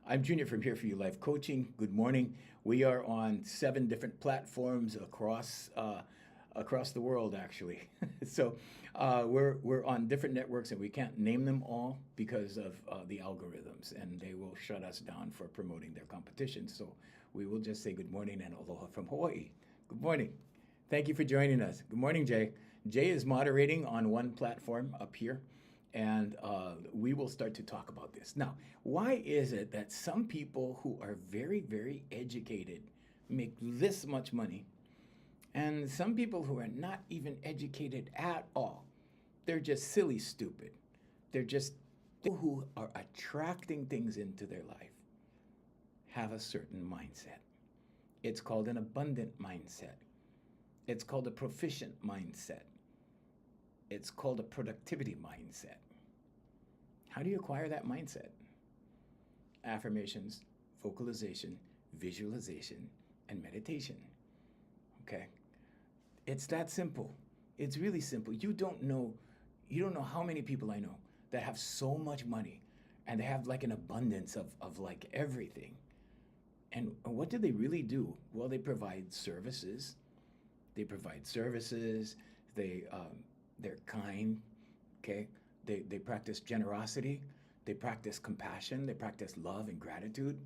I'm Junior from Here For You Life Coaching. Good morning. We are on 7 different platforms across the world, actually. We're on different networks, and we can't name them all because of the algorithms, and they will shut us down for promoting their competition. So we will just say good morning and aloha from Hawaii. Good morning. Thank you for joining us. Good morning, Jay. Jay is moderating on one platform up here, and we will start to talk about this. Now, why is it that some people who are very, very educated make this much money, and some people who are not even educated at all, they're just silly stupid. They're just people who are attracting things into their life have a certain mindset. It's called an abundant mindset. It's called a proficient mindset. It's called a productivity mindset. How do you acquire that mindset? Affirmations, vocalization, visualization, and meditation. Okay? It's that simple. It's really simple. You don't know how many people I know that have so much money and they have like an abundance of like everything. And what do they really do? Well, they provide services. They're kind, okay? They practice generosity. They practice compassion. They practice love and gratitude.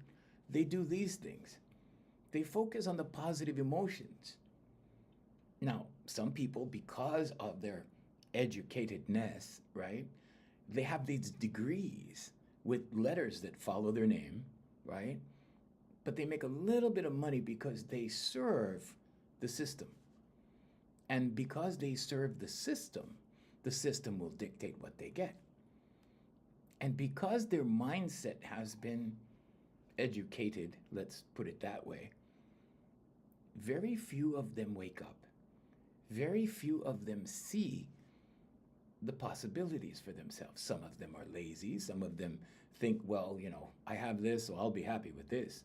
They do these things. They focus on the positive emotions. Now, some people, because of their educatedness, right, they have these degrees with letters that follow their name, right? But they make a little bit of money because they serve the system. And because they serve the system will dictate what they get. And because their mindset has been educated, let's put it that way, very few of them wake up. Very few of them see the possibilities for themselves. Some of them are lazy. Some of them think, well, I have this, so I'll be happy with this.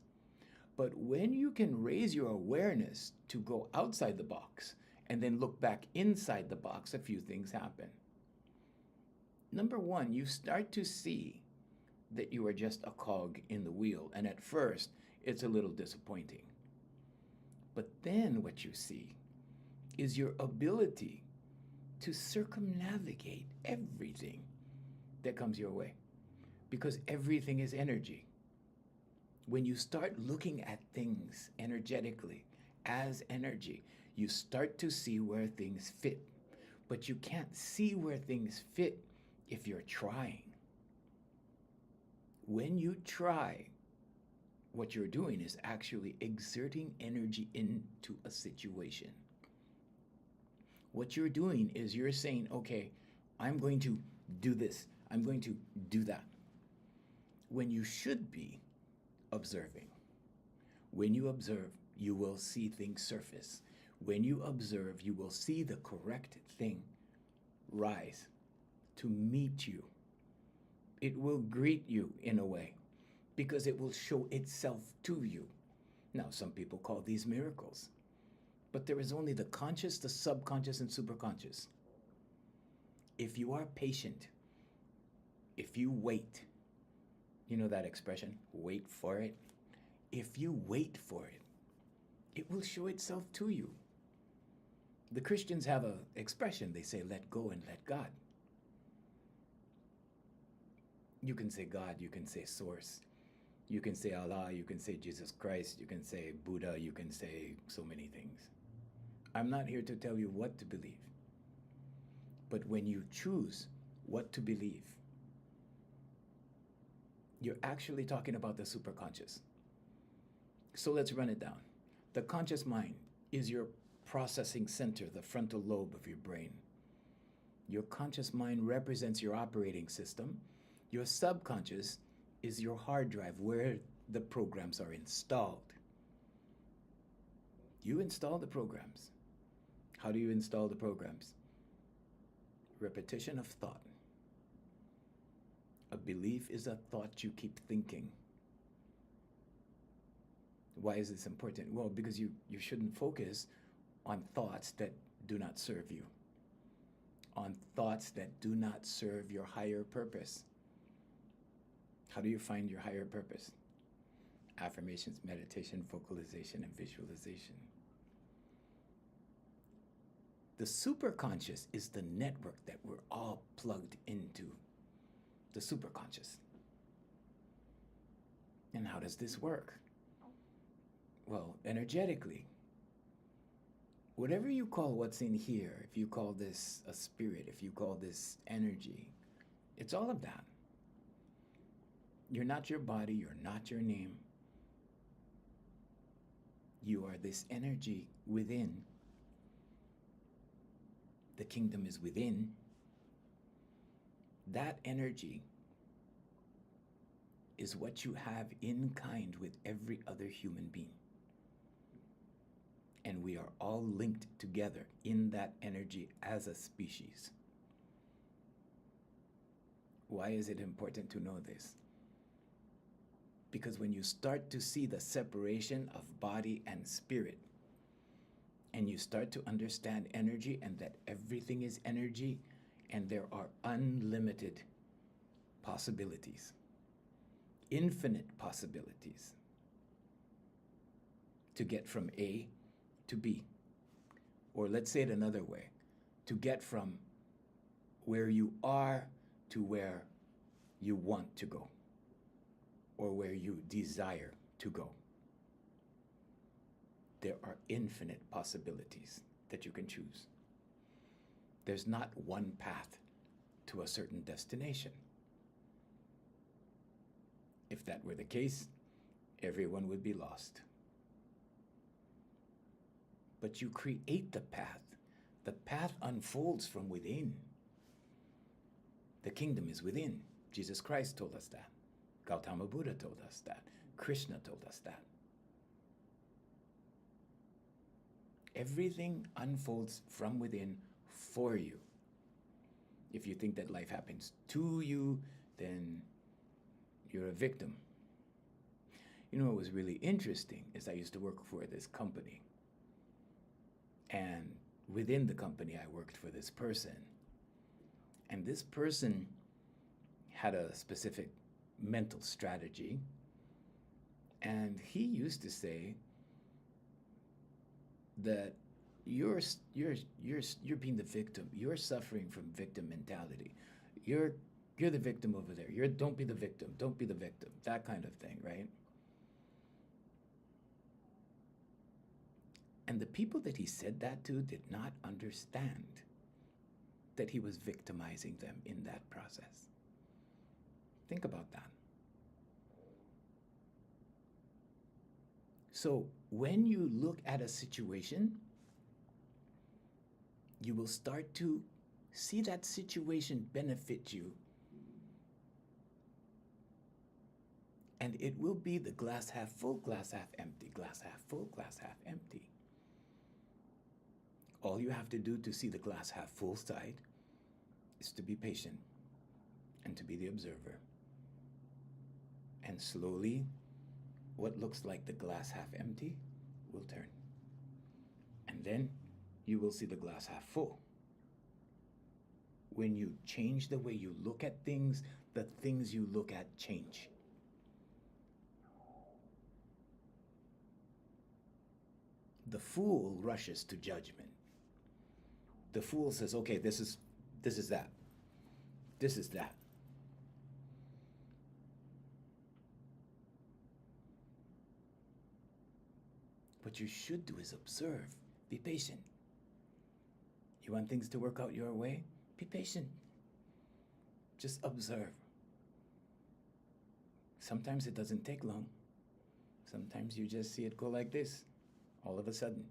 But when you can raise your awareness to go outside the box and then look back inside the box, a few things happen. Number one, you start to see that you are just a cog in the wheel. And at first, it's a little disappointing. But then what you see is your ability to circumnavigate everything that comes your way. Because everything is energy. When you start looking at things energetically as energy, you start to see where things fit. But you can't see where things fit if you're trying. When you try, what you're doing is actually exerting energy into a situation. What you're doing is you're saying, okay, I'm going to do this. I'm going to do that. When you should be observing. When you observe, you will see things surface. When you observe, you will see the correct thing rise to meet you. It will greet you in a way because it will show itself to you. Now, some people call these miracles, but there is only the conscious, the subconscious, and superconscious. If you are patient, if you wait, you know that expression, wait for it? If you wait for it, it will show itself to you. The Christians have an expression. They say, let go and let God. You can say God, you can say source, you can say Allah, you can say Jesus Christ, you can say Buddha, you can say so many things. I'm not here to tell you what to believe. But when you choose what to believe, you're actually talking about the superconscious. So let's run it down. The conscious mind is your processing center, the frontal lobe of your brain. Your conscious mind represents your operating system. Your subconscious is your hard drive where the programs are installed. You install the programs. How do you install the programs? Repetition of thought. A belief is a thought you keep thinking. Why is this important? Well, because you shouldn't focus on thoughts that do not serve you, on thoughts that do not serve your higher purpose. How do you find your higher purpose? affirmations, meditation, vocalization, and visualization. The superconscious is the network that we're all plugged into. The superconscious. And how does this work? Well, energetically. Whatever you call what's in here, if you call this a spirit, if you call this energy, it's all of that. You're not your body, you're not your name. You are this energy within. The kingdom is within. That energy is what you have in kind with every other human being. And we are all linked together in that energy as a species. Why is it important to know this? Because when you start to see the separation of body and spirit, and you start to understand energy and that everything is energy, and there are unlimited possibilities, infinite possibilities to get from A to B. Or let's say it another way, to get from where you are to where you want to go, or where you desire to go. There are infinite possibilities that you can choose. There's not one path to a certain destination. If that were the case, everyone would be lost. But you create the path. The path unfolds from within. The kingdom is within. Jesus Christ told us that. Gautama Buddha told us that. Krishna told us that. Everything unfolds from within for you. If you think that life happens to you, then you're a victim. You know what was really interesting is I used to work for this company. And within the company, I worked for this person. And this person had a specific mental strategy. And he used to say that you're being the victim. You're suffering from victim mentality. You're the victim over there. Don't be the victim. Don't be the victim. That kind of thing, right? And the people that he said that to did not understand that he was victimizing them in that process. Think about that. So when you look at a situation, you will start to see that situation benefit you. And it will be the glass half full, glass half empty, glass half full, glass half empty. All you have to do to see the glass half full side is to be patient and to be the observer. And slowly, what looks like the glass half empty will turn. And then you will see the glass half full. When you change the way you look at things, the things you look at change. The fool rushes to judgment. The fool says, okay, this is that. This is that. What you should do is observe. Be patient. You want things to work out your way? Be patient. Just observe. Sometimes it doesn't take long. Sometimes you just see it go like this, all of a sudden.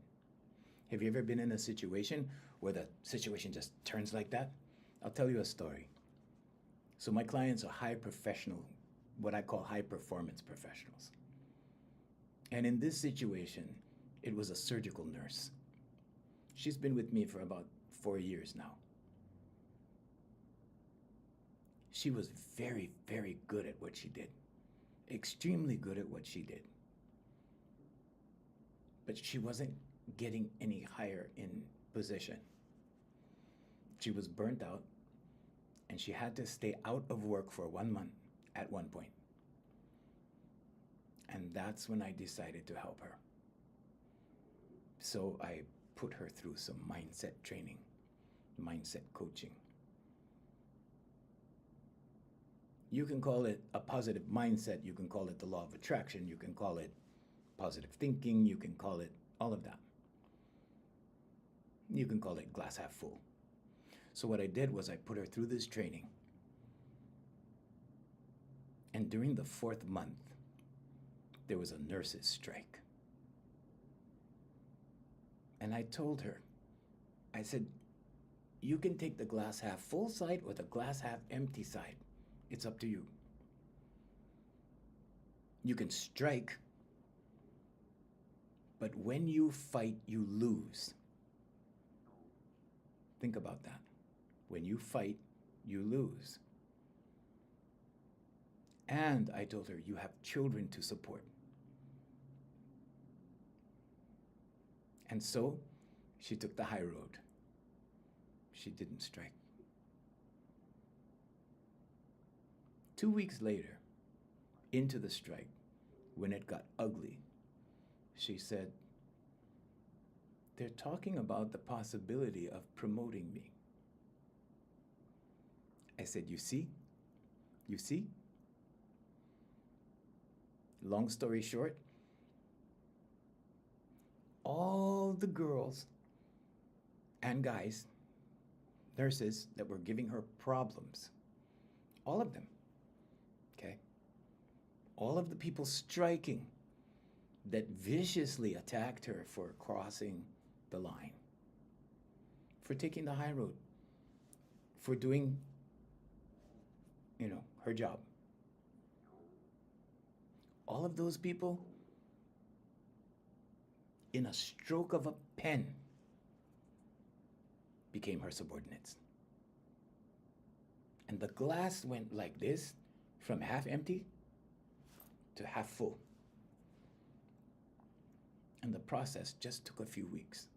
Have you ever been in a situation where the situation just turns like that? I'll tell you a story. So my clients are high professional, what I call high performance professionals. And in this situation, it was a surgical nurse. She's been with me for about 4 years now. She was very, very good at what she did. Extremely good at what she did. But she wasn't getting any higher in position. She was burnt out, and she had to stay out of work for 1 month at one point. And And that's when I decided to help her. So I put her through some mindset training, mindset coaching. You can call it a positive mindset. You can call it the law of attraction. You can call it positive thinking. You can call it all of that. You can call it glass half full. So what I did was I put her through this training. And during the 4th month, there was a nurses' strike. And I told her, I said, you can take the glass half full side or the glass half empty side. It's up to you. You can strike, but when you fight, you lose. Think about that. When you fight, you lose. And I told her, you have children to support. And so she took the high road. She didn't strike. 2 weeks later, into the strike, when it got ugly, she said, they're talking about the possibility of promoting me. I said, you see? You see? Long story short, all the girls and guys, nurses that were giving her problems, all of them, okay? All of the people striking that viciously attacked her for crossing the line, for taking the high road, for doing, her job. All of those people, in a stroke of a pen, became her subordinates. And the glass went like this, from half empty to half full. And the process just took a few weeks.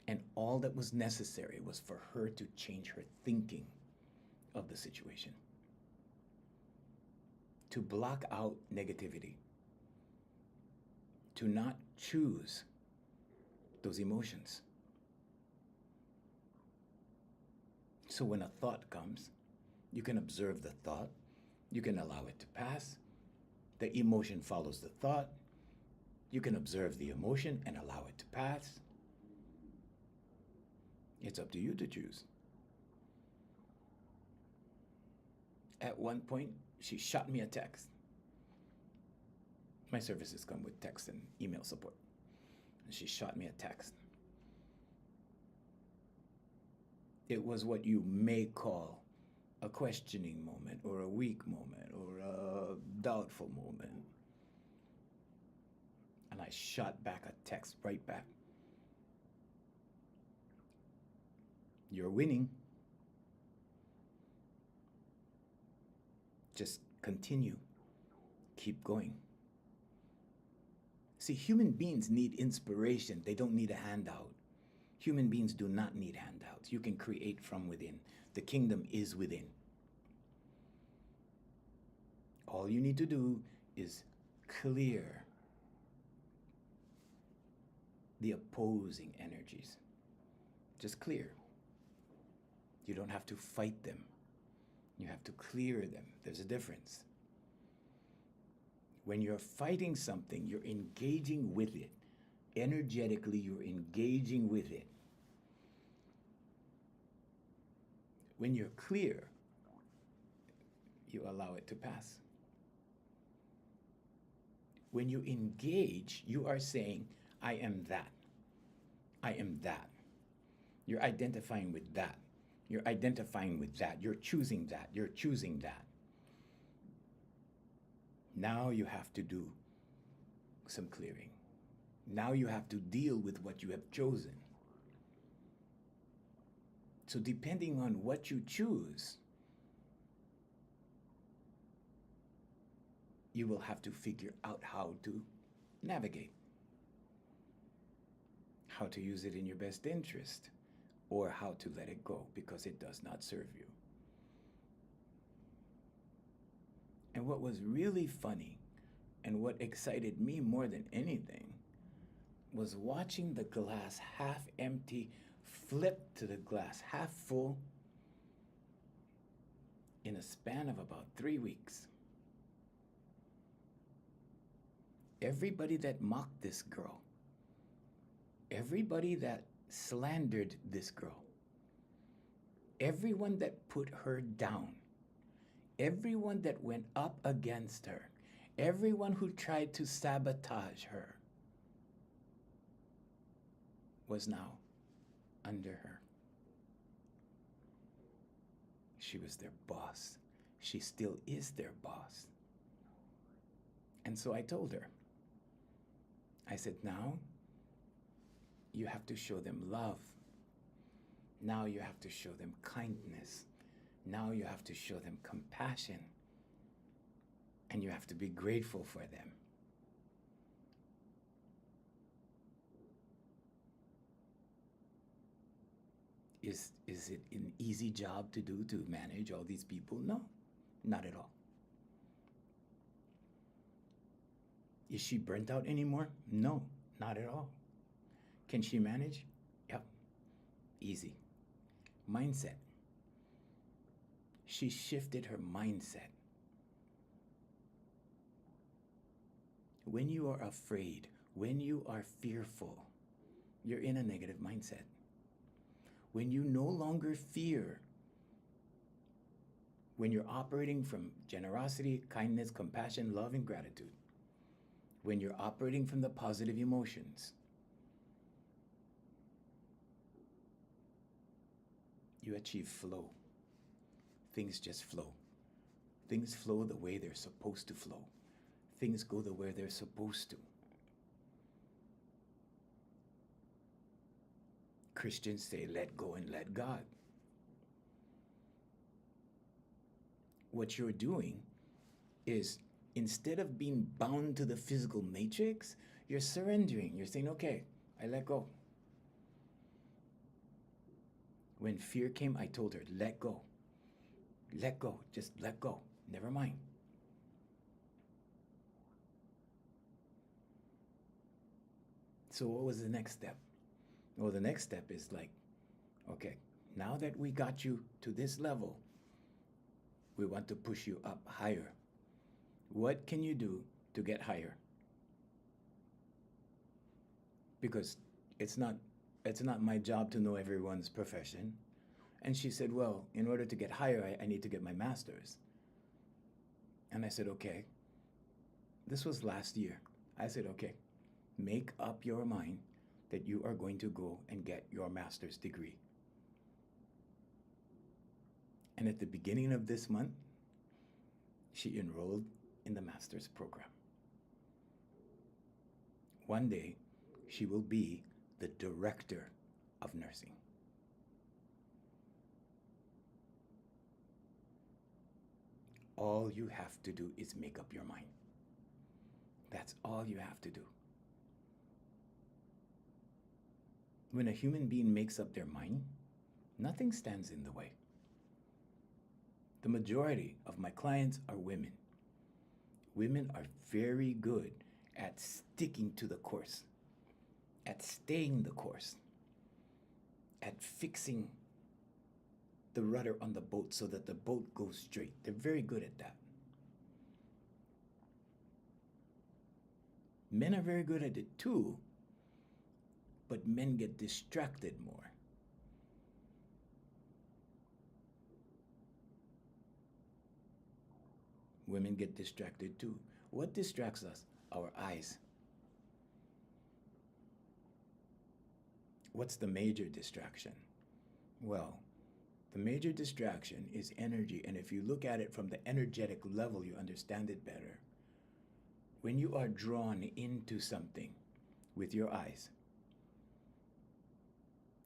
And all that was necessary was for her to change her thinking of the situation, to block out negativity, to not choose those emotions. So when a thought comes, you can observe the thought, you can allow it to pass, the emotion follows the thought, you can observe the emotion and allow it to pass. It's up to you to choose. At one point, she shot me a text. My services come with text and email support. And she shot me a text. It was what you may call a questioning moment or a weak moment or a doubtful moment. And I shot back a text right back. You're winning. Just continue. Keep going. See, human beings need inspiration. They don't need a handout. Human beings do not need handouts. You can create from within. The kingdom is within. All you need to do is clear the opposing energies. Just clear. You don't have to fight them. You have to clear them. There's a difference. When you're fighting something, you're engaging with it. Energetically, you're engaging with it. When you're clear, you allow it to pass. When you engage, you are saying, I am that. I am that. You're identifying with that. You're identifying with that. You're choosing that. You're choosing that. Now you have to do some clearing. Now you have to deal with what you have chosen. So depending on what you choose, you will have to figure out how to navigate, how to use it in your best interest, or how to let it go because it does not serve you. And what was really funny And what excited me more than anything was watching the glass half empty flip to the glass half full in a span of about 3 weeks. Everybody that mocked this girl, everybody that slandered this girl, everyone that put her down, everyone that went up against her, everyone who tried to sabotage her was now under her. She was their boss. She still is their boss. And so I told her, I said, now you have to show them love. Now you have to show them kindness. Now you have to show them compassion. And you have to be grateful for them. Is it an easy job to do, to manage all these people? No, not at all. Is she burnt out anymore? No, not at all. Can she manage? Yep, easy. Mindset. She shifted her mindset. When you are afraid, when you are fearful, you're in a negative mindset. When you no longer fear, when you're operating from generosity, kindness, compassion, love, and gratitude, when you're operating from the positive emotions, you achieve flow. Things just flow. Things flow the way they're supposed to flow. Things go the way they're supposed to. Christians say, let go and let God. What you're doing is, instead of being bound to the physical matrix, you're surrendering. You're saying, okay, I let go. When fear came, I told her, let go. Let go. Just let go. Never mind. So what was the next step? Well, the next step is like, okay, now that we got you to this level, we want to push you up higher. What can you do to get higher? Because it's not my job to know everyone's profession. And she said, well, in order to get higher, I need to get my master's. And I said, okay. This was last year. I said, okay, make up your mind that you are going to go and get your master's degree. And at the beginning of this month, she enrolled in the master's program. One day, she will be the director of nursing. All you have to do is make up your mind. That's all you have to do. When a human being makes up their mind, nothing stands in the way. The majority of my clients are women. Women are very good at sticking to the course, at staying the course, at fixing the rudder on the boat so that the boat goes straight. They're very good at that. Men are very good at it too, but men get distracted more. Women get distracted too. What distracts us? Our eyes. What's the major distraction? Well, the major distraction is energy, and if you look at it from the energetic level, you understand it better. When you are drawn into something with your eyes,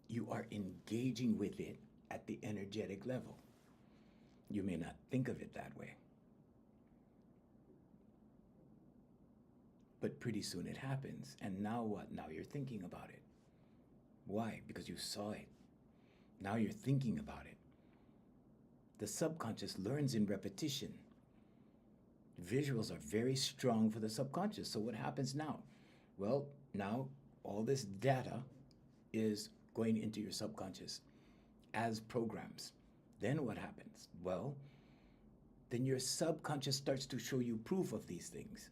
you are engaging with it at the energetic level. You may not think of it that way, but pretty soon it happens. And now what? Now you're thinking about it. Why? Because you saw it. Now you're thinking about it. The subconscious learns in repetition. Visuals are very strong for the subconscious. So what happens now? Well, now all this data is going into your subconscious as programs. Then what happens? Well, then your subconscious starts to show you proof of these things.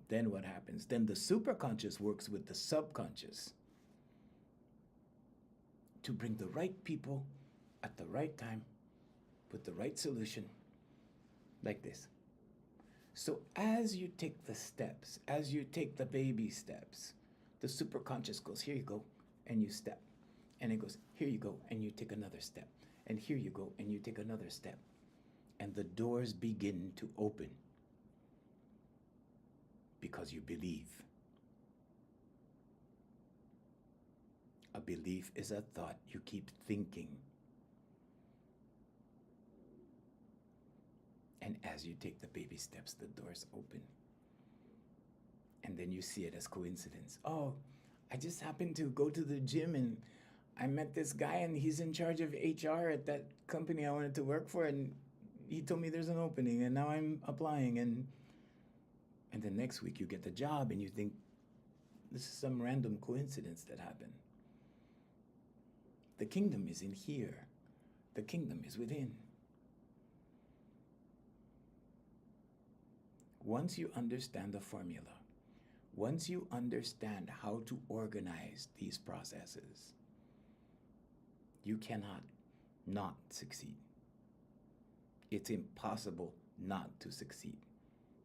Then what happens? Then the superconscious works with the subconscious to bring the right people at the right time with the right solution, like this. So as you take the steps, as you take the baby steps, the superconscious goes, here you go, and you step. And it goes, here you go, and you take another step. And here you go, and you take another step. And the doors begin to open because you believe. A belief is a thought you keep thinking. And as you take the baby steps, the doors open. And then you see it as coincidence. Oh, I just happened to go to the gym and I met this guy and he's in charge of HR at that company I wanted to work for, and he told me there's an opening and now I'm applying, and the next week you get the job and you think this is some random coincidence that happened. The kingdom is in here. The kingdom is within. Once you understand the formula, once you understand how to organize these processes, you cannot not succeed. It's impossible not to succeed.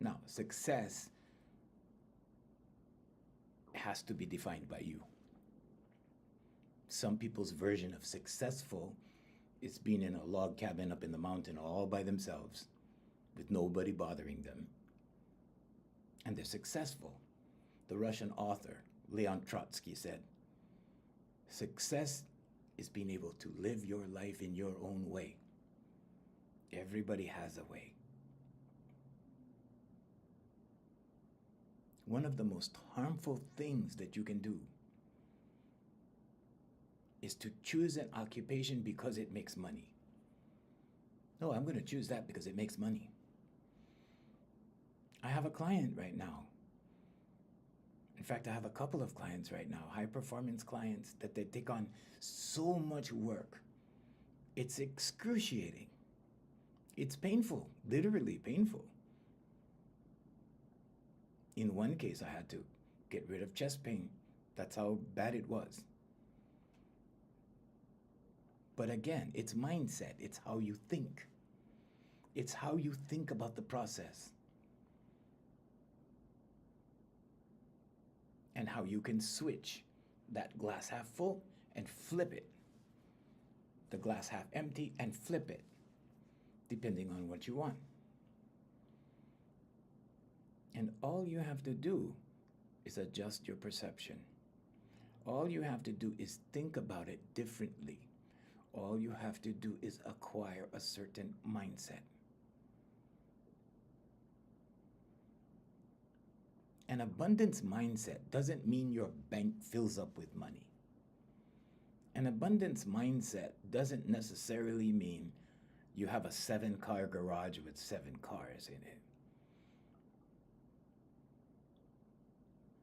Now, success has to be defined by you. Some people's version of successful is being in a log cabin up in the mountain all by themselves with nobody bothering them. And they're successful. The Russian author Leon Trotsky said, success is being able to live your life in your own way. Everybody has a way. One of the most harmful things that you can do is to choose an occupation because it makes money. No, I'm going to choose that because it makes money. I have a client right now. In fact, I have a couple of clients right now, high performance clients, that they take on so much work. It's excruciating. It's painful, literally painful. In one case, I had to get rid of chest pain. That's how bad it was. But again, it's mindset. It's how you think. It's how you think about the process. And how you can switch that glass half full and flip it. The glass half empty and flip it, depending on what you want. And all you have to do is adjust your perception. All you have to do is think about it differently. All you have to do is acquire a certain mindset. An abundance mindset doesn't mean your bank fills up with money. An abundance mindset doesn't necessarily mean you have a 7-car garage with 7 cars in it.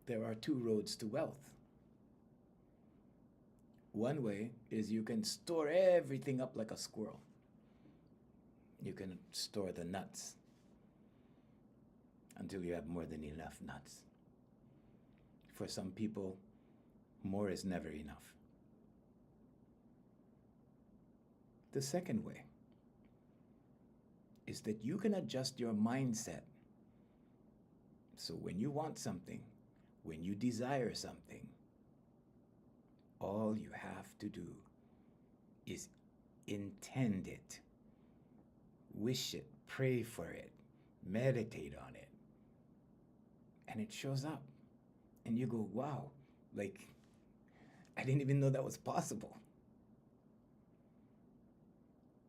There are 2 roads to wealth. One way is you can store everything up like a squirrel. You can store the nuts until you have more than enough nuts. For some people, more is never enough. The second way is that you can adjust your mindset. So when you want something, when you desire something, all you have to do is intend it, wish it, pray for it, meditate on it, and it shows up. And you go, wow, like, I didn't even know that was possible.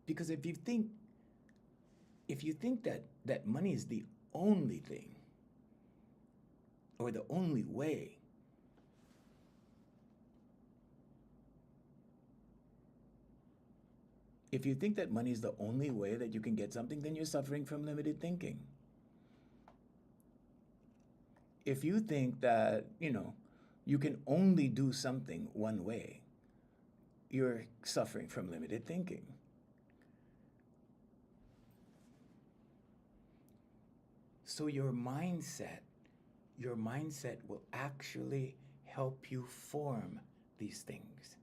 Because if you think that money is the only thing, or the only way, If you think that money is the only way that you can get something, then you're suffering from limited thinking. If you think that, you can only do something one way, you're suffering from limited thinking. So your mindset will actually help you form these things.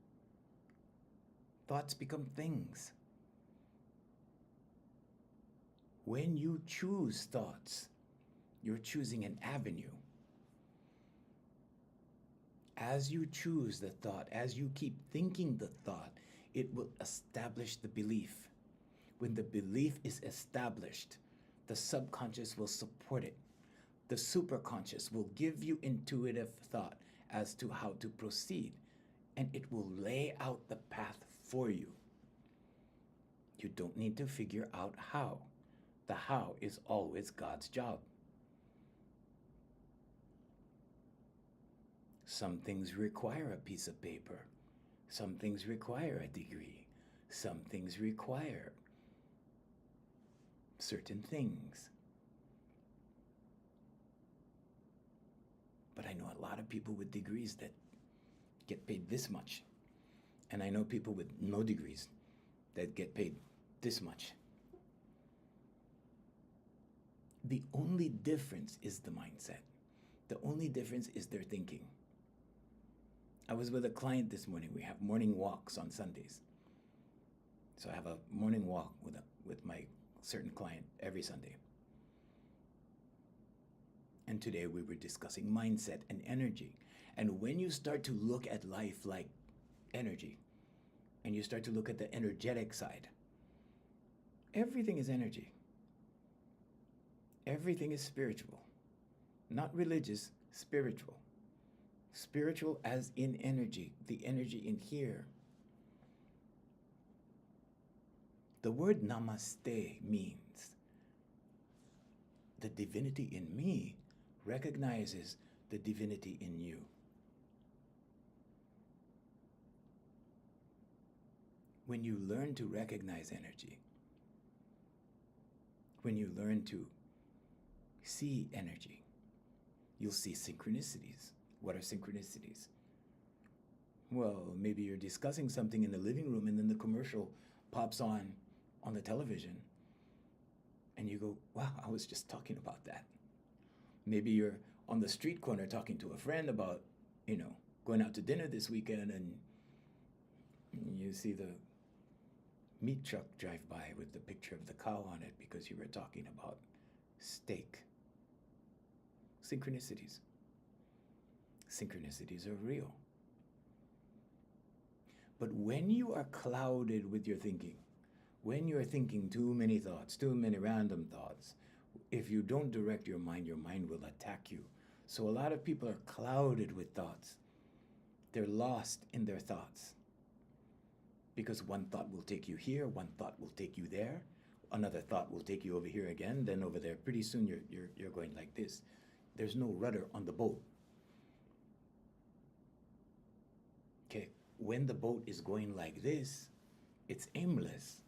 Thoughts become things. When you choose thoughts, you're choosing an avenue. As you choose the thought, as you keep thinking the thought, it will establish the belief. When the belief is established, the subconscious will support it. The superconscious will give you intuitive thought as to how to proceed, and it will lay out the path for you. You don't need to figure out how. The how is always God's job. Some things require a piece of paper. Some things require a degree. Some things require certain things. But I know a lot of people with degrees that get paid this much. And I know people with no degrees that get paid this much. The only difference is the mindset. The only difference is their thinking. I was with a client this morning. We have morning walks on Sundays. So I have a morning walk with my certain client every Sunday. And today we were discussing mindset and energy. And when you start to look at life like energy, and you start to look at the energetic side, everything is energy. Everything is spiritual. Not religious, spiritual. Spiritual as in energy, the energy in here. The word namaste means the divinity in me recognizes the divinity in you. When you learn to recognize energy, when you learn to see energy, you'll see synchronicities. What are synchronicities? Well, maybe you're discussing something in the living room and then the commercial pops on the television and you go, wow, I was just talking about that. Maybe you're on the street corner talking to a friend about, going out to dinner this weekend, and you see the meat truck drive by with the picture of the cow on it because you were talking about steak. Synchronicities. Synchronicities are real. But when you are clouded with your thinking, when you're thinking too many thoughts, too many random thoughts, if you don't direct your mind will attack you. So a lot of people are clouded with thoughts. They're lost in their thoughts. Because one thought will take you here, one thought will take you there, another thought will take you over here again, then over there. Pretty soon you're going like this. There's no rudder on the boat. Okay, when the boat is going like this, it's aimless.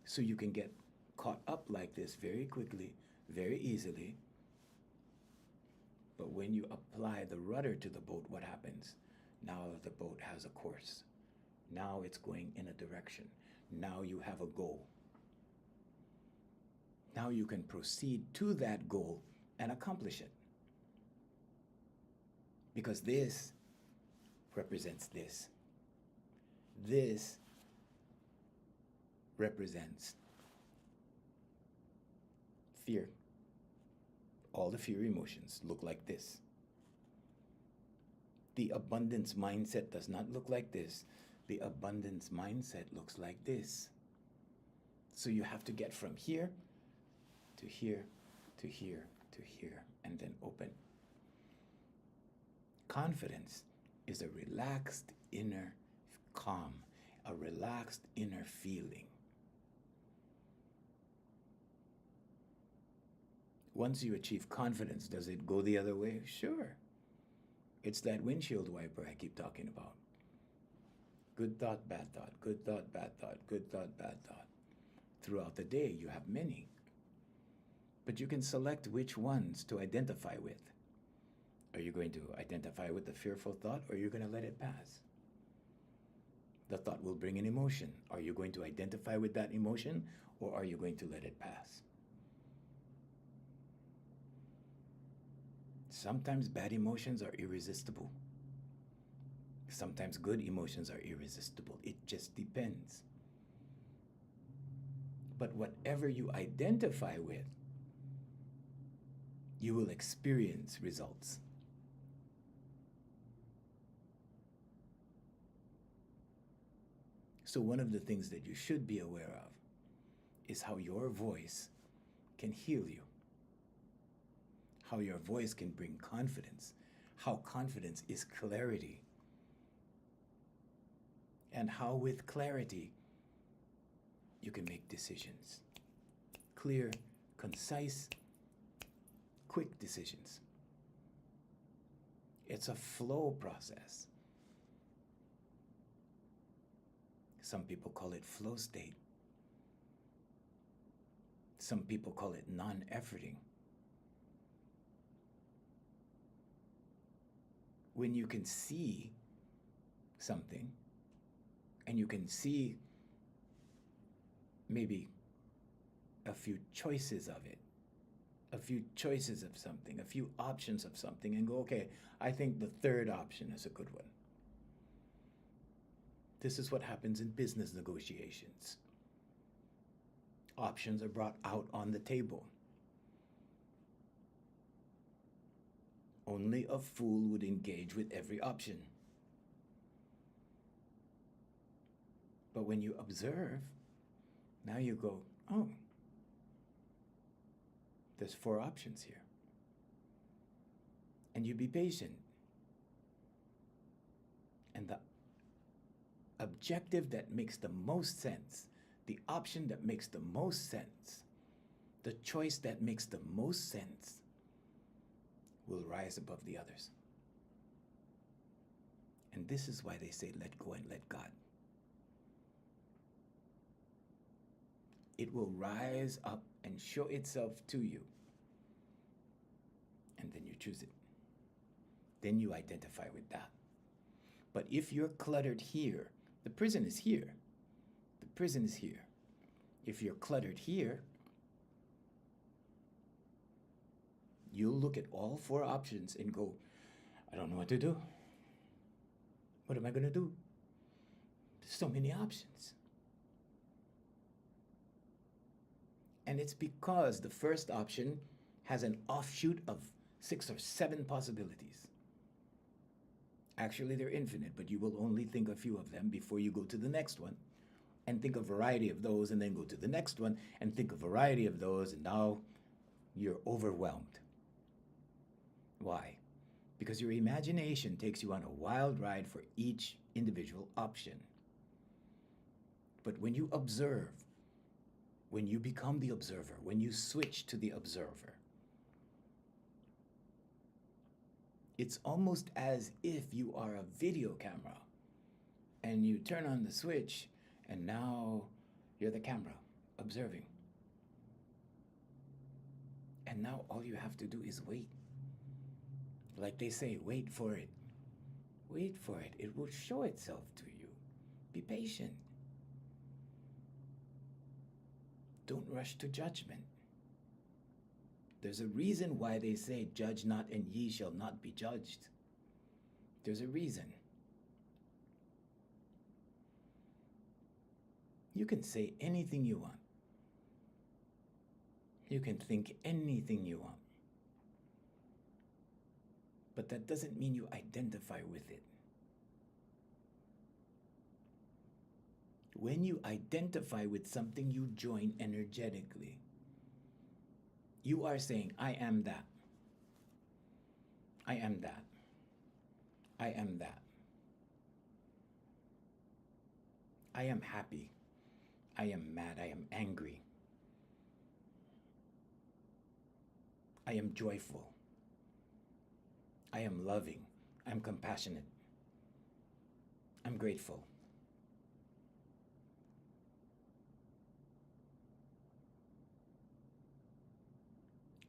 So you can get caught up like this very quickly, very easily. But when you apply the rudder to the boat, what happens? Now the boat has a course. Now it's going in a direction. Now you have a goal. Now you can proceed to that goal and accomplish it. Because this represents this. This represents fear. All the fear emotions look like this. The abundance mindset does not look like this. The abundance mindset looks like this. So you have to get from here to here to here to here and then open. Confidence is a relaxed inner calm, a relaxed inner feeling. Once you achieve confidence, does it go the other way? Sure. It's that windshield wiper I keep talking about. Good thought, bad thought, good thought, bad thought, good thought, bad thought. Throughout the day, you have many. But you can select which ones to identify with. Are you going to identify with the fearful thought, or are you going to let it pass? The thought will bring an emotion. Are you going to identify with that emotion, or are you going to let it pass? Sometimes bad emotions are irresistible. Sometimes good emotions are irresistible. It just depends. But whatever you identify with, you will experience results. So one of the things that you should be aware of is how your voice can heal you, how your voice can bring confidence, how confidence is clarity, and how with clarity you can make decisions. Clear, concise, quick decisions. It's a flow process. Some people call it flow state. Some people call it non-efforting. When you can see something, and you can see maybe a few choices of it, a few choices of something, a few options of something, and go, okay, I think the third option is a good one. This is what happens in business negotiations. Options are brought out on the table. Only a fool would engage with every option. But when you observe, now you go, oh, there's 4 options here. And you be patient. And the objective that makes the most sense, the option that makes the most sense, the choice that makes the most sense will rise above the others. And this is why they say, let go and let God. It will rise up and show itself to you. And then you choose it. Then you identify with that. But if you're cluttered here, the prison is here. The prison is here. If you're cluttered here, you'll look at all 4 options and go, I don't know what to do. What am I going to do? There's so many options. And it's because the first option has an offshoot of 6 or 7 possibilities. Actually, they're infinite, but you will only think a few of them before you go to the next one and think a variety of those, and then go to the next one and think a variety of those, and now you're overwhelmed. Why? Because your imagination takes you on a wild ride for each individual option. But when you observe, when you become the observer, when you switch to the observer, it's almost as if you are a video camera and you turn on the switch and now you're the camera observing. And now all you have to do is wait. Like they say, wait for it. Wait for it. It will show itself to you. Be patient. Don't rush to judgment. There's a reason why they say, judge not and ye shall not be judged. There's a reason. You can say anything you want. You can think anything you want. But that doesn't mean you identify with it. When you identify with something, you join energetically. You are saying, I am that. I am that. I am that. I am happy. I am mad. I am angry. I am joyful. I am loving. I'm compassionate. I'm grateful.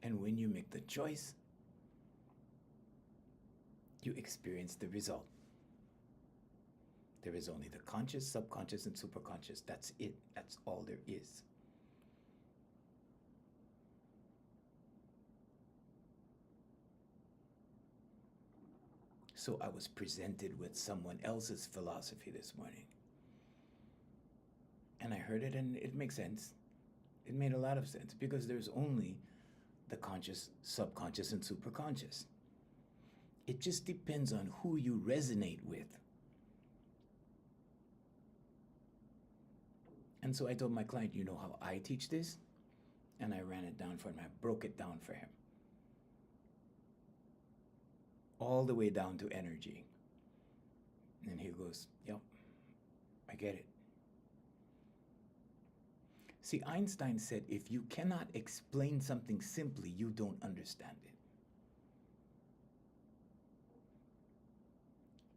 And when you make the choice, you experience the result. There is only the conscious, subconscious, and superconscious. That's it. That's all there is. So I was presented with someone else's philosophy this morning. And I heard it and it makes sense. It made a lot of sense because there's only the conscious, subconscious, and superconscious. It just depends on who you resonate with. And so I told my client, you know how I teach this? And I ran it down for him. I broke it down for him. All the way down to energy. And he goes, yep, I get it. See, Einstein said, if you cannot explain something simply, you don't understand it.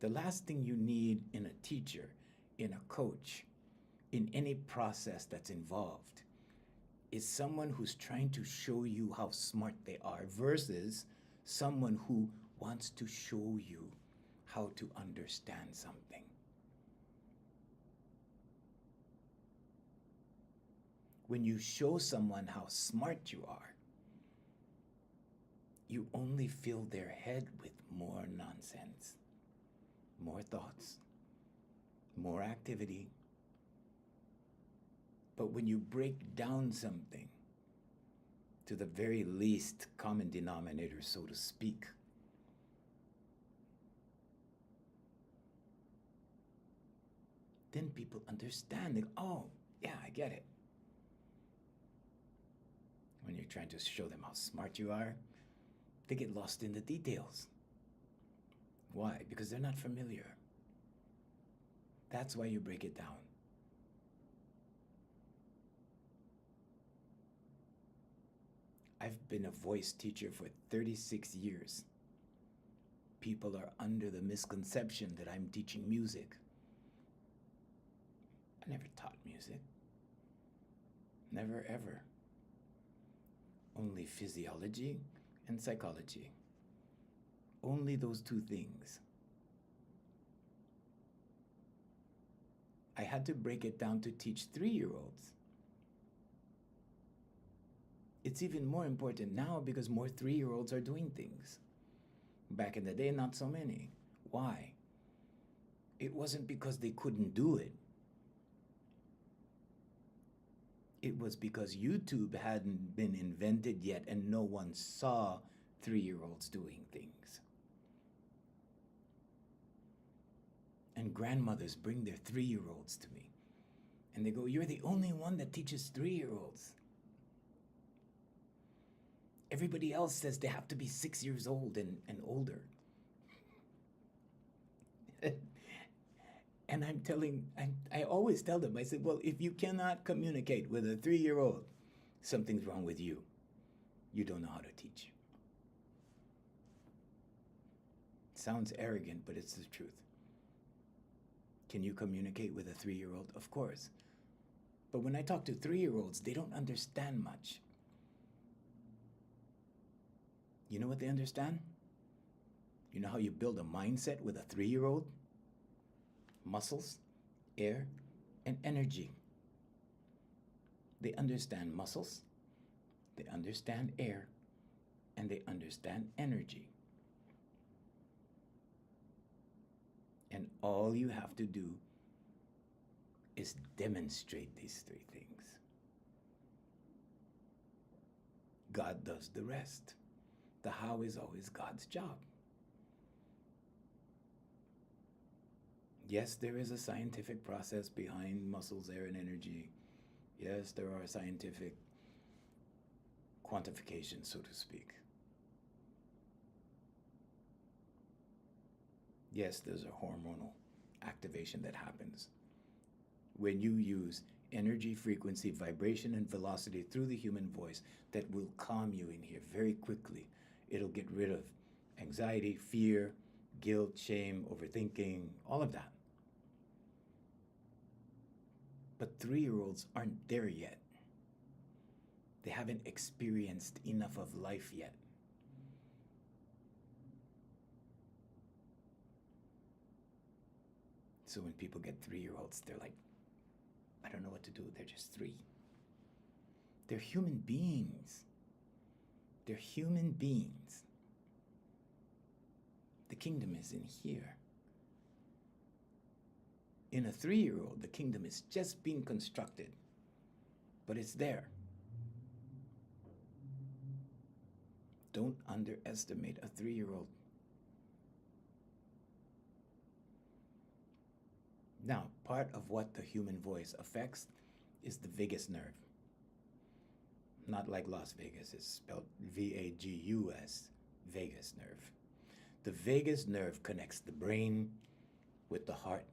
The last thing you need in a teacher, in a coach, in any process that's involved, is someone who's trying to show you how smart they are versus someone who wants to show you how to understand something. When you show someone how smart you are, you only fill their head with more nonsense, more thoughts, more activity. But when you break down something to the very least common denominator, so to speak, then people understand. They go, oh, yeah, I get it. When you're trying to show them how smart you are, they get lost in the details. Why? Because they're not familiar. That's why you break it down. I've been a voice teacher for 36 years. People are under the misconception that I'm teaching music. I never taught music. Never, ever. Only physiology and psychology. Only those two things. I had to break it down to teach 3-year-olds. It's even more important now because more 3-year-olds are doing things. Back in the day, not so many. Why? It wasn't because they couldn't do it. It was because YouTube hadn't been invented yet and no one saw 3-year-olds doing things. And grandmothers bring their 3-year-olds to me. And they go, you're the only one that teaches 3-year-olds. Everybody else says they have to be 6 years old and older. And I always tell them, I said, well, if you cannot communicate with a 3-year-old, something's wrong with you. You don't know how to teach. It sounds arrogant, but it's the truth. Can you communicate with a 3-year-old? Of course. But when I talk to 3-year-olds, they don't understand much. You know what they understand? You know how you build a mindset with a 3-year-old? Muscles, air, and energy. They understand muscles, they understand air, and they understand energy. And all you have to do is demonstrate these 3 things. God does the rest. The how is always God's job. Yes, there is a scientific process behind muscles, air, and energy. Yes, there are scientific quantifications, so to speak. Yes, there's a hormonal activation that happens when you use energy, frequency, vibration, and velocity through the human voice that will calm you in here very quickly. It'll get rid of anxiety, fear, guilt, shame, overthinking, all of that. But 3-year-olds aren't there yet. They haven't experienced enough of life yet. So when people get 3-year-olds, they're like, I don't know what to do. They're just 3. They're human beings. They're human beings. The kingdom is in here. In a 3-year-old, the kingdom is just being constructed, but it's there. Don't underestimate a 3-year-old. Now, part of what the human voice affects is the vagus nerve. Not like Las Vegas, it's spelled V-A-G-U-S, vagus nerve. The vagus nerve connects the brain with the heart.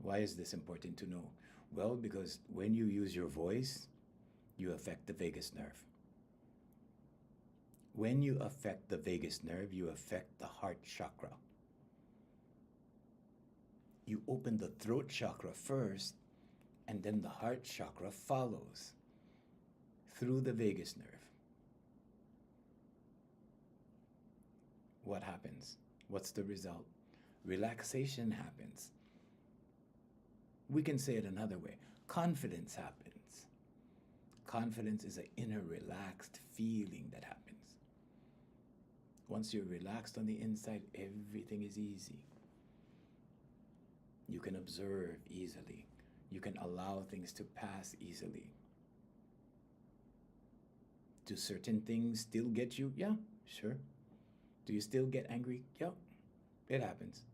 Why is this important to know? Well, because when you use your voice, you affect the vagus nerve. When you affect the vagus nerve, you affect the heart chakra. You open the throat chakra first, and then the heart chakra follows through the vagus nerve. What happens? What's the result? Relaxation happens. We can say it another way. Confidence happens. Confidence is an inner relaxed feeling that happens. Once you're relaxed on the inside, everything is easy. You can observe easily. You can allow things to pass easily. Do certain things still get you? Yeah, sure. Do you still get angry? Yeah, it happens.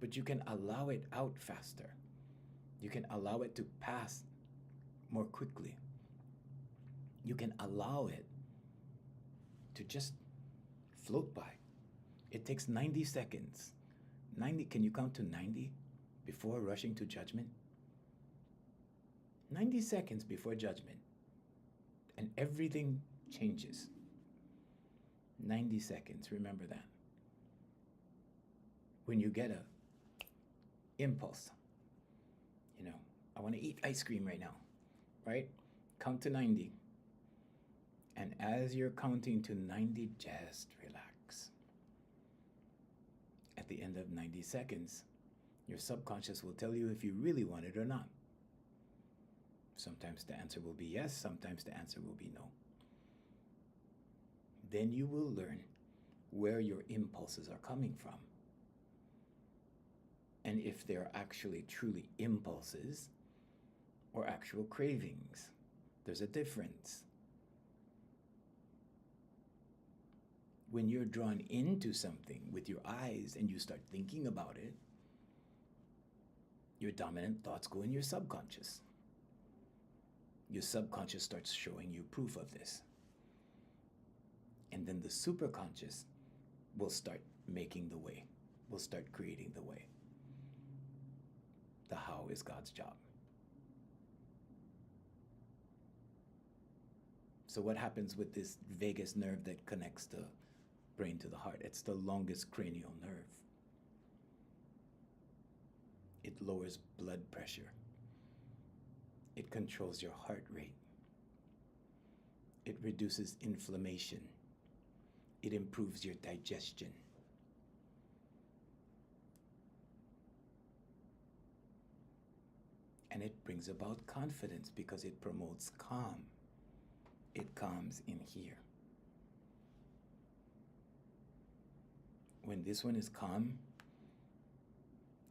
But you can allow it out faster. You can allow it to pass more quickly. You can allow it to just float by. It takes 90 seconds. 90, can you count to 90 before rushing to judgment? 90 seconds before judgment. And everything changes. 90 seconds, remember that. When you get a impulse, I want to eat ice cream right now, right? Count to 90. And as you're counting to 90, just relax. At the end of 90 seconds, your subconscious will tell you if you really want it or not. Sometimes the answer will be yes, sometimes the answer will be no. Then you will learn where your impulses are coming from. And if they're actually truly impulses or actual cravings. There's a difference. When you're drawn into something with your eyes and you start thinking about it, your dominant thoughts go in your subconscious. Your subconscious starts showing you proof of this. And then the superconscious will start making the way, will start creating the way. The how is God's job. So what happens with this vagus nerve that connects the brain to the heart? It's the longest cranial nerve. It lowers blood pressure. It controls your heart rate. It reduces inflammation. It improves your digestion. And it brings about confidence because it promotes calm. It calms in here. When this one is calm,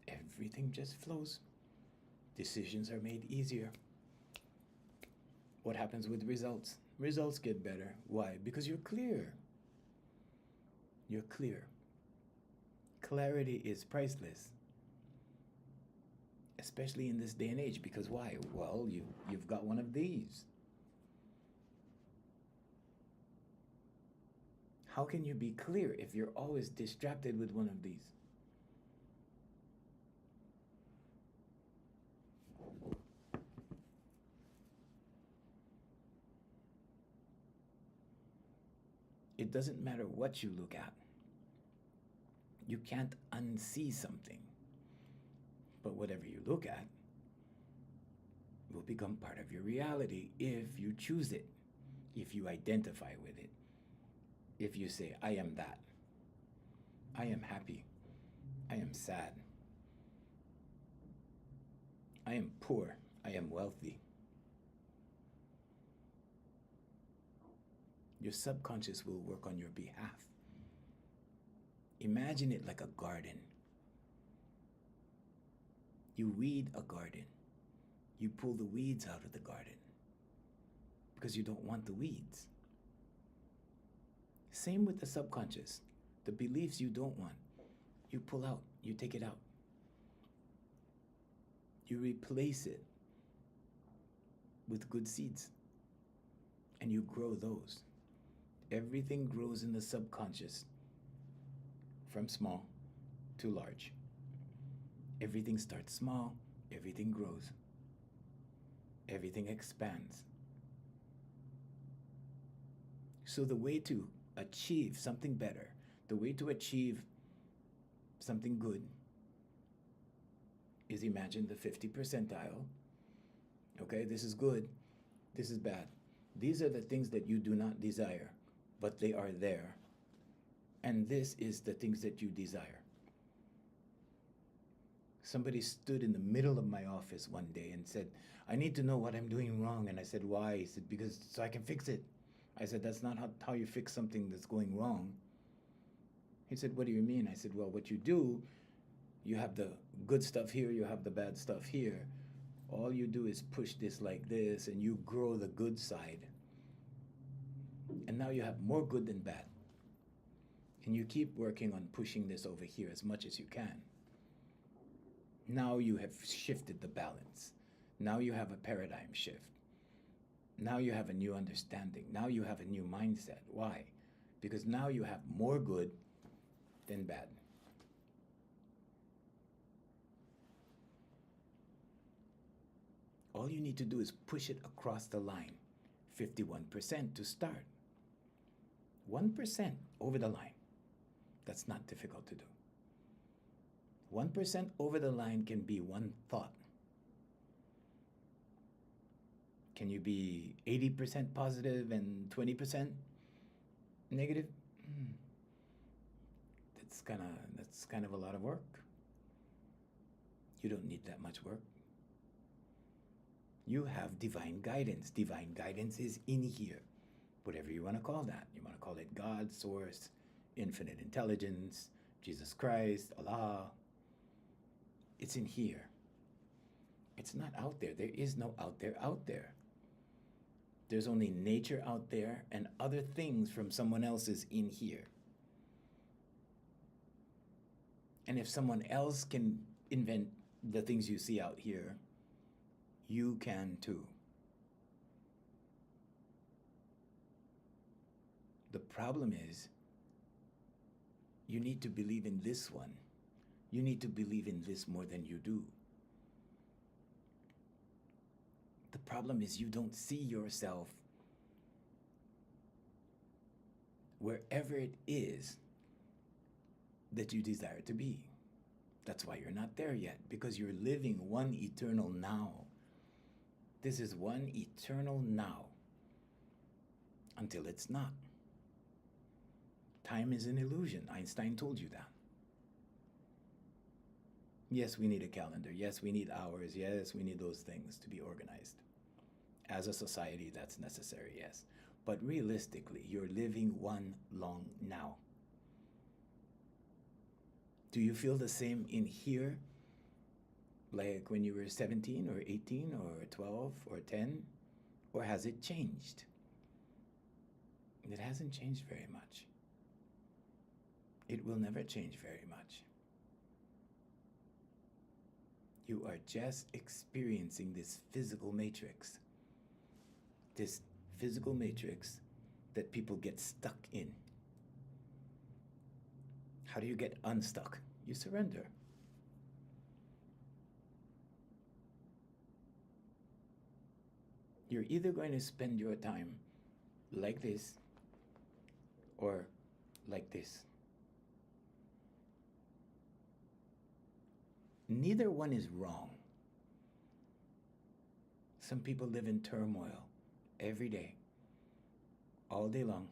everything just flows. Decisions are made easier. What happens with results? Results get better. Why? Because you're clear. You're clear. Clarity is priceless. Especially in this day and age. Because why? Well, you've got one of these. How can you be clear if you're always distracted with one of these? It doesn't matter what you look at. You can't unsee something. But whatever you look at will become part of your reality if you choose it, if you identify with it, if you say, I am that. I am happy. I am sad. I am poor. I am wealthy. Your subconscious will work on your behalf. Imagine it like a garden. You weed a garden. You pull the weeds out of the garden because you don't want the weeds. Same with the subconscious. The beliefs you don't want, you pull out, you take it out. You replace it with good seeds and you grow those. Everything grows in the subconscious from small to large. Everything starts small, everything grows. Everything expands. So the way to achieve something better, the way to achieve something good is imagine the 50 percentile. Okay, this is good, this is bad. These are the things that you do not desire, but they are there. And this is the things that you desire. Somebody stood in the middle of my office one day and said, I need to know what I'm doing wrong. And I said, why? He said, because so I can fix it. I said, that's not how you fix something that's going wrong. He said, what do you mean? I said, well, what you do, you have the good stuff here, you have the bad stuff here. All you do is push this like this and you grow the good side. And now you have more good than bad. And you keep working on pushing this over here as much as you can. Now you have shifted the balance. Now you have a paradigm shift. Now you have a new understanding. Now you have a new mindset. Why? Because now you have more good than bad. All you need to do is push it across the line. 51% to start. 1% over the line. That's not difficult to do. 1% over the line can be one thought. Can you be 80% positive and 20% negative? That's kind of a lot of work. You don't need that much work. You have divine guidance. Divine guidance is in here. Whatever you want to call that. You want to call it God, Source, Infinite Intelligence, Jesus Christ, Allah. It's in here. It's not out there. There is no out there. There's only nature out there and other things from someone else's in here. And if someone else can invent the things you see out here, you can too. The problem is, you need to believe in this one. You need to believe in this more than you do. The problem is you don't see yourself wherever it is that you desire to be. That's why you're not there yet, because you're living one eternal now. This is one eternal now until it's not. Time is an illusion. Einstein told you that. Yes, we need a calendar. Yes, we need hours. Yes, we need those things to be organized. As a society, that's necessary, yes. But realistically, you're living one long now. Do you feel the same in here? Like when you were 17 or 18 or 12 or 10? Or has it changed? It hasn't changed very much. It will never change very much. You are just experiencing this physical matrix. This physical matrix that people get stuck in. How do you get unstuck? You surrender. You're either going to spend your time like this or like this. Neither one is wrong. Some people live in turmoil every day, all day long,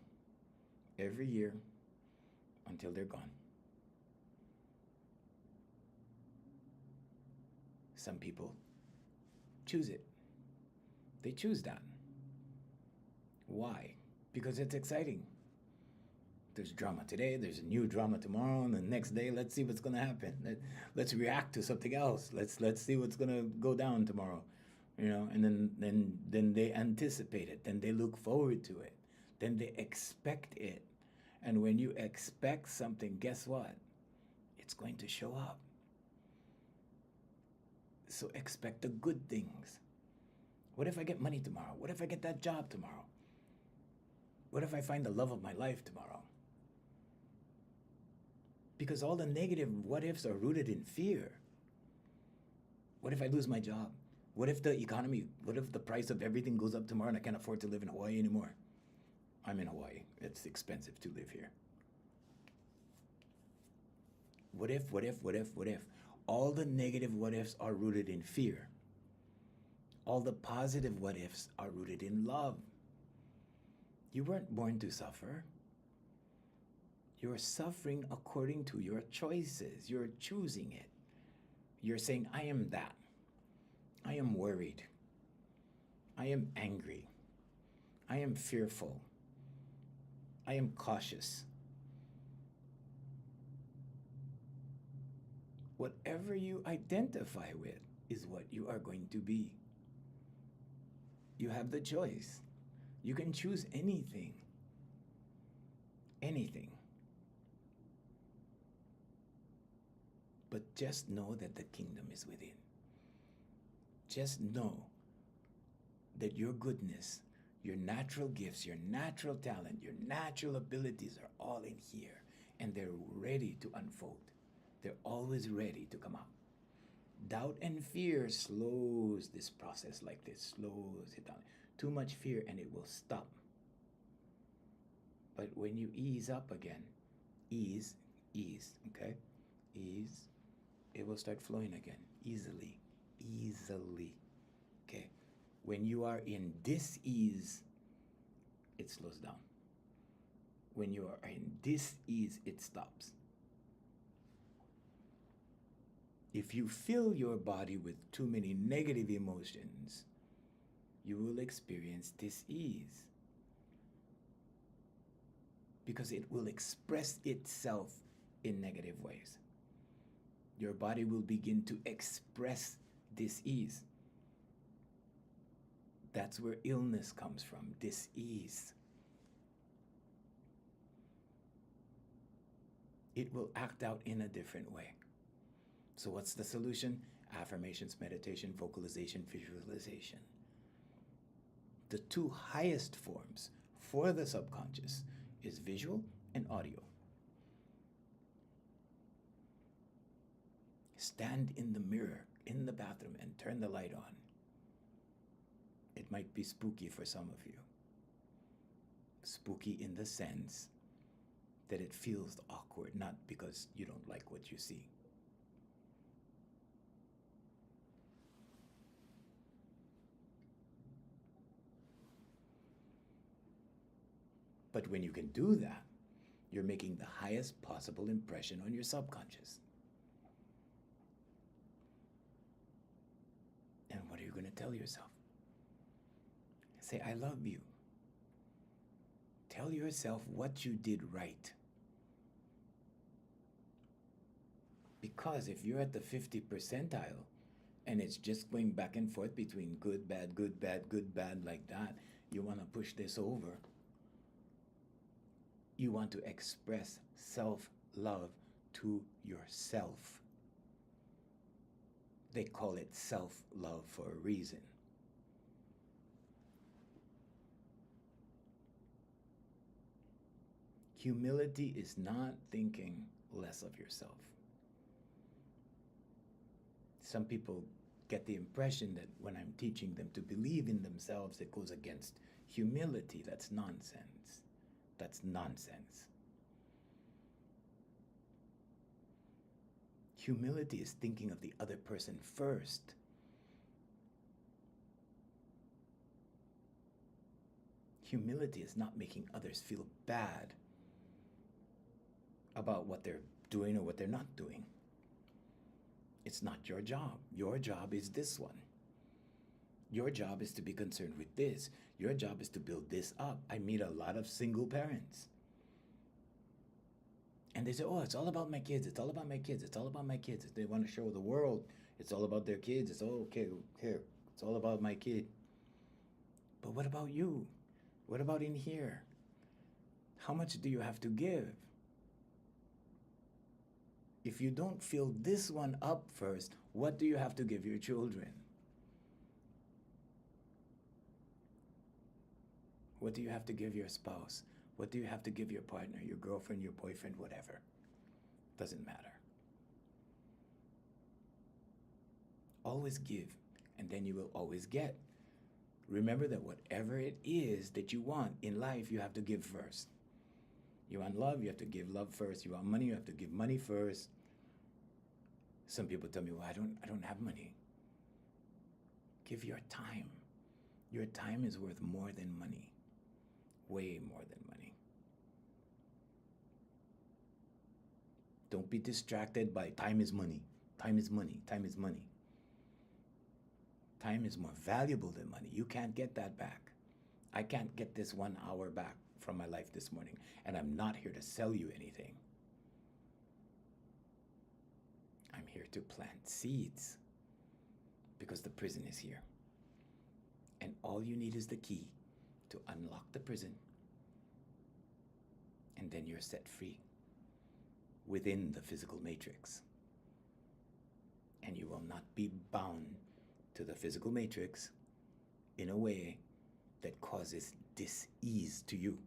every year, until they're gone. Some people choose it. They choose that. Why? Because it's exciting. There's drama today, there's a new drama tomorrow, and the next day, let's see what's going to happen. Let's react to something else. Let's see what's going to go down tomorrow. And then they anticipate it. Then they look forward to it. Then they expect it. And when you expect something, guess what? It's going to show up. So expect the good things. What if I get money tomorrow? What if I get that job tomorrow? What if I find the love of my life tomorrow? Because all the negative what ifs are rooted in fear. What if I lose my job? What if the economy, what if the price of everything goes up tomorrow and I can't afford to live in Hawaii anymore? I'm in Hawaii. It's expensive to live here. What if? All the negative what ifs are rooted in fear. All the positive what ifs are rooted in love. You weren't born to suffer. You're suffering according to your choices. You're choosing it. You're saying, I am that. I am worried. I am angry. I am fearful. I am cautious. Whatever you identify with is what you are going to be. You have the choice. You can choose anything. Anything. But just know that the kingdom is within. Just know that your goodness, your natural gifts, your natural talent, your natural abilities are all in here, and they're ready to unfold. They're always ready to come out. Doubt and fear slows this process like this, slows it down. Too much fear and it will stop. But when you ease up again, ease, okay? Ease, it will start flowing again, easily, okay? When you are in dis-ease, it slows down. When you are in dis-ease, it stops. If you fill your body with too many negative emotions, you will experience dis-ease. Because it will express itself in negative ways. Your body will begin to express dis-ease. That's where illness comes from, dis-ease. It will act out in a different way. So what's the solution? Affirmations, meditation, vocalization, visualization. The two highest forms for the subconscious is visual and audio. Stand in the mirror in the bathroom and turn the light on. It might be spooky for some of you. Spooky in the sense that it feels awkward, not because you don't like what you see. But when you can do that, you're making the highest possible impression on your subconscious. And what are you going to tell yourself? Say, I love you. Tell yourself what you did right. Because if you're at the 50th percentile and it's just going back and forth between good, bad, good, bad, good, bad like that, you want to push this over. You want to express self-love to yourself. They call it self-love for a reason. Humility is not thinking less of yourself. Some people get the impression that when I'm teaching them to believe in themselves, it goes against humility. That's nonsense. That's nonsense. Humility is thinking of the other person first. Humility is not making others feel bad about what they're doing or what they're not doing. It's not your job. Your job is this one. Your job is to be concerned with this. Your job is to build this up. I meet a lot of single parents. And they say, oh, it's all about my kids. It's all about my kids. It's all about my kids. They want to show the world it's all about their kids. It's all okay, here. It's all about my kid. But what about you? What about in here? How much do you have to give? If you don't fill this one up first, what do you have to give your children? What do you have to give your spouse? What do you have to give your partner, your girlfriend, your boyfriend, whatever? Doesn't matter. Always give, and then you will always get. Remember that whatever it is that you want in life, you have to give first. You want love, you have to give love first. You want money, you have to give money first. Some people tell me, well, I don't have money. Give your time. Your time is worth more than money. Way more than money. Don't be distracted by time is money. Time is money. Time is money. Time is more valuable than money. You can't get that back. I can't get this 1 hour back from my life this morning, and I'm not here to sell you anything. I'm here to plant seeds because the prison is here. And all you need is the key to unlock the prison, and then you're set free within the physical matrix. And you will not be bound to the physical matrix in a way that causes dis-ease to you.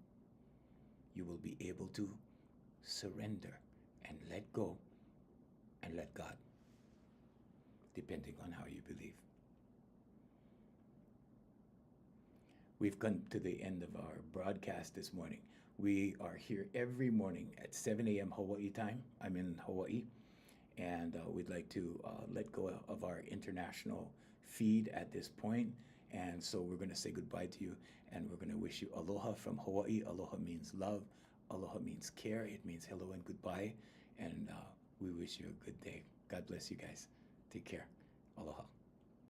You will be able to surrender and let go and let God, depending on how you believe. We've come to the end of our broadcast this morning. We are here every morning at 7 a.m. Hawaii time. I'm in Hawaii. And we'd like to let go of our international feed at this point. And so we're going to say goodbye to you. And we're going to wish you aloha from Hawaii. Aloha means love. Aloha means care. It means hello and goodbye. And we wish you a good day. God bless you guys. Take care. Aloha.